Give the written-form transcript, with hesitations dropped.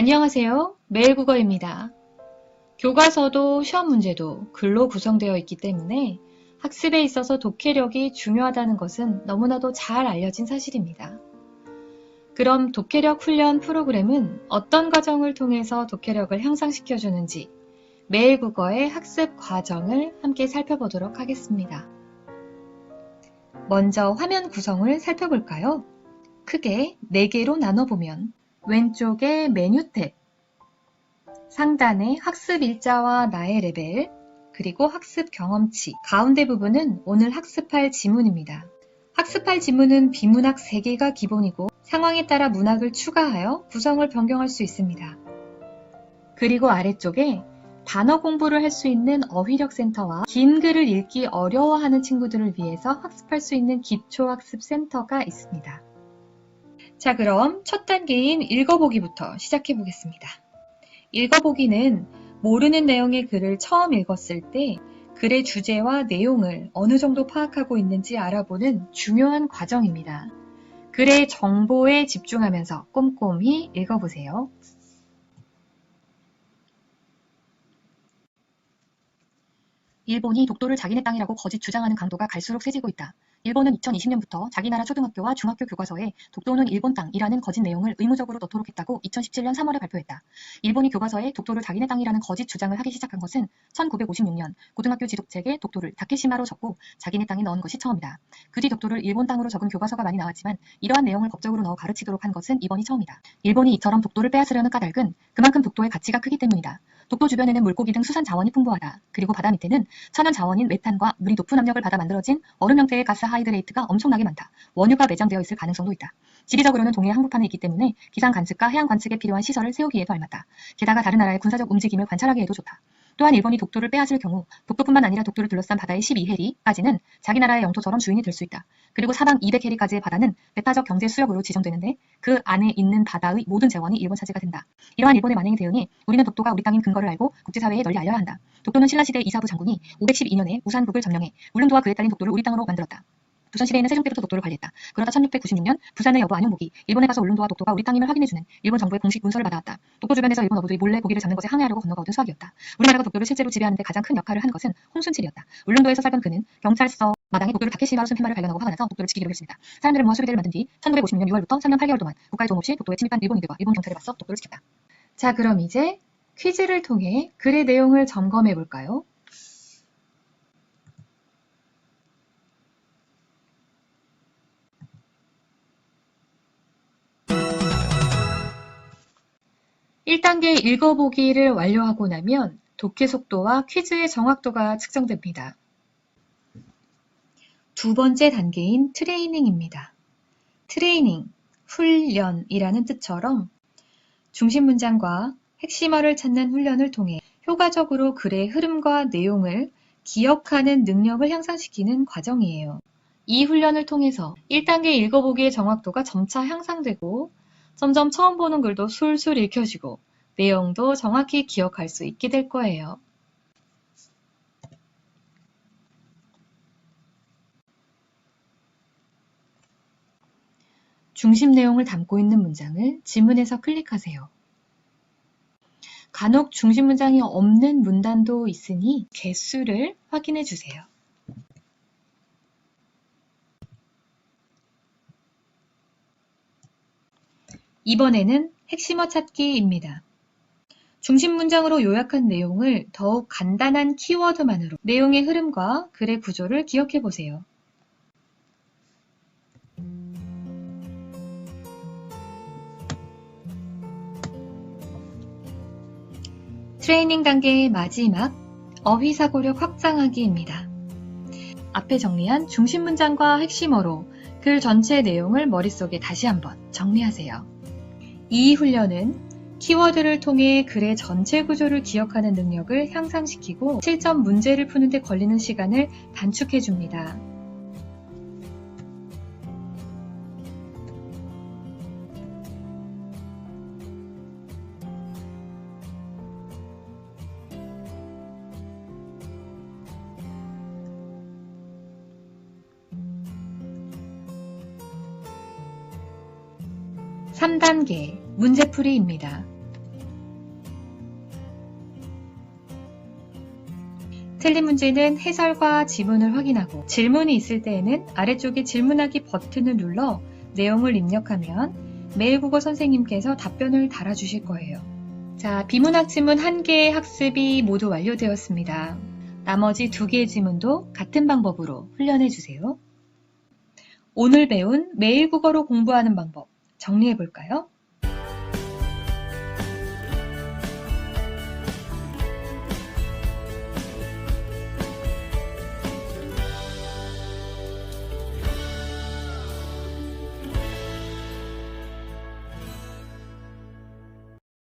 안녕하세요. 매일국어입니다. 교과서도 시험 문제도 글로 구성되어 있기 때문에 학습에 있어서 독해력이 중요하다는 것은 너무나도 잘 알려진 사실입니다. 그럼 독해력 훈련 프로그램은 어떤 과정을 통해서 독해력을 향상시켜주는지 매일국어의 학습 과정을 함께 살펴보도록 하겠습니다. 먼저 화면 구성을 살펴볼까요? 크게 4개로 나눠보면 왼쪽에 메뉴 탭, 상단에 학습 일자와 나의 레벨, 그리고 학습 경험치, 가운데 부분은 오늘 학습할 지문입니다. 학습할 지문은 비문학 3개가 기본이고 상황에 따라 문학을 추가하여 구성을 변경할 수 있습니다. 그리고 아래쪽에 단어 공부를 할 수 있는 어휘력 센터와 긴 글을 읽기 어려워하는 친구들을 위해서 학습할 수 있는 기초학습 센터가 있습니다. 자, 그럼 첫 단계인 읽어보기부터 시작해 보겠습니다. 읽어보기는 모르는 내용의 글을 처음 읽었을 때 글의 주제와 내용을 어느 정도 파악하고 있는지 알아보는 중요한 과정입니다. 글의 정보에 집중하면서 꼼꼼히 읽어보세요. 일본이 독도를 자기네 땅이라고 거짓 주장하는 강도가 갈수록 세지고 있다. 일본은 2020년부터 자기 나라 초등학교와 중학교 교과서에 독도는 일본 땅이라는 거짓 내용을 의무적으로 넣도록 했다고 2017년 3월에 발표했다. 일본이 교과서에 독도를 자기네 땅이라는 거짓 주장을 하기 시작한 것은 1956년 고등학교 지도책에 독도를 다케시마로 적고 자기네 땅에 넣은 것이 처음이다. 그 뒤 독도를 일본 땅으로 적은 교과서가 많이 나왔지만 이러한 내용을 법적으로 넣어 가르치도록 한 것은 이번이 처음이다. 일본이 이처럼 독도를 빼앗으려는 까닭은 그만큼 독도의 가치가 크기 때문이다. 독도 주변에는 물고기 등 수산 자원이 풍부하다. 그리고 바다 밑에는 천연 자원인 메탄과 물이 높은 압력을 받아 만들어진 얼음 형태의 가스 하이드레이트가 엄청나게 많다. 원유가 매장되어 있을 가능성도 있다. 지리적으로는 동해의 항구판에 있기 때문에 기상 관측과 해양 관측에 필요한 시설을 세우기에도 알맞다. 게다가 다른 나라의 군사적 움직임을 관찰하기에도 좋다. 또한 일본이 독도를 빼앗을 경우 독도뿐만 아니라 독도를 둘러싼 바다의 12해리까지는 자기 나라의 영토처럼 주인이 될 수 있다. 그리고 사방 200해리까지의 바다는 배타적 경제 수역으로 지정되는데 그 안에 있는 바다의 모든 재원이 일본 차지가 된다. 이러한 일본의 만행에 대응해 우리는 독도가 우리 땅인 근거를 알고 국제사회에 널리 알려야 한다. 독도는 신라시대 이사부 장군이 512년에 우산국을 점령해 울릉도와 그에 딸린 독도를 우리 땅으로 만들었다. 조선시대에는 세종 때부터 독도를 관리했다. 그러다 1696년 부산의 여부 안용목이 일본에 가서 울릉도와 독도가 우리 땅임을 확인해주는 일본 정부의 공식 문서를 받아왔다. 독도 주변에서 일본 어부들이 몰래 고기를 잡는 것에 항해하려고 건너가 얻은 수학이었다. 우리나라가 독도를 실제로 지배하는 데 가장 큰 역할을 한 것은 홍순칠이었다. 울릉도에서 살던 그는 경찰서 마당에 독도를 다케시마로 쓴 팻말을 발견하고 화가 나서 독도를 지키기로 했습니다. 사람들을 모아 수비대를 만든 뒤 1956년 6월부터 3년 8개월 동안 국가의 도움 없이 독도에 침입한 일본인들과 일본 경찰에 맞서 독도를 지켰다. 자, 그럼 이제 퀴즈를 통해 글의 내용을 점검해 볼까요? (1단계) 읽어보기를 완료하고 나면 독해 속도와 퀴즈의 정확도가 측정됩니다. 두 번째 단계인 트레이닝입니다. 트레이닝, 훈련이라는 뜻처럼 중심 문장과 핵심어를 찾는 훈련을 통해 효과적으로 글의 흐름과 내용을 기억하는 능력을 향상시키는 과정이에요. 이 훈련을 통해서 1단계 읽어보기의 정확도가 점차 향상되고 점점 처음 보는 글도 술술 읽혀지고 내용도 정확히 기억할 수 있게 될 거예요. 중심 내용을 담고 있는 문장을 지문에서 클릭하세요. 간혹 중심 문장이 없는 문단도 있으니 개수를 확인해 주세요. 이번에는 핵심어 찾기입니다. 중심 문장으로 요약한 내용을 더욱 간단한 키워드만으로 내용의 흐름과 글의 구조를 기억해 보세요. 트레이닝 단계의 마지막 어휘사고력 확장하기입니다. 앞에 정리한 중심 문장과 핵심어로 글 전체 내용을 머릿속에 다시 한번 정리하세요. 이 훈련은 키워드를 통해 글의 전체 구조를 기억하는 능력을 향상시키고 실전 문제를 푸는 데 걸리는 시간을 단축해 줍니다. (3단계) 문제풀이입니다. 틀린 문제는 해설과 지문을 확인하고 질문이 있을 때에는 아래쪽에 질문하기 버튼을 눌러 내용을 입력하면 매일국어 선생님께서 답변을 달아주실 거예요. 자, 비문학 지문 1개의 학습이 모두 완료되었습니다. 나머지 2개의 지문도 같은 방법으로 훈련해 주세요. 오늘 배운 매일국어로 공부하는 방법 정리해 볼까요?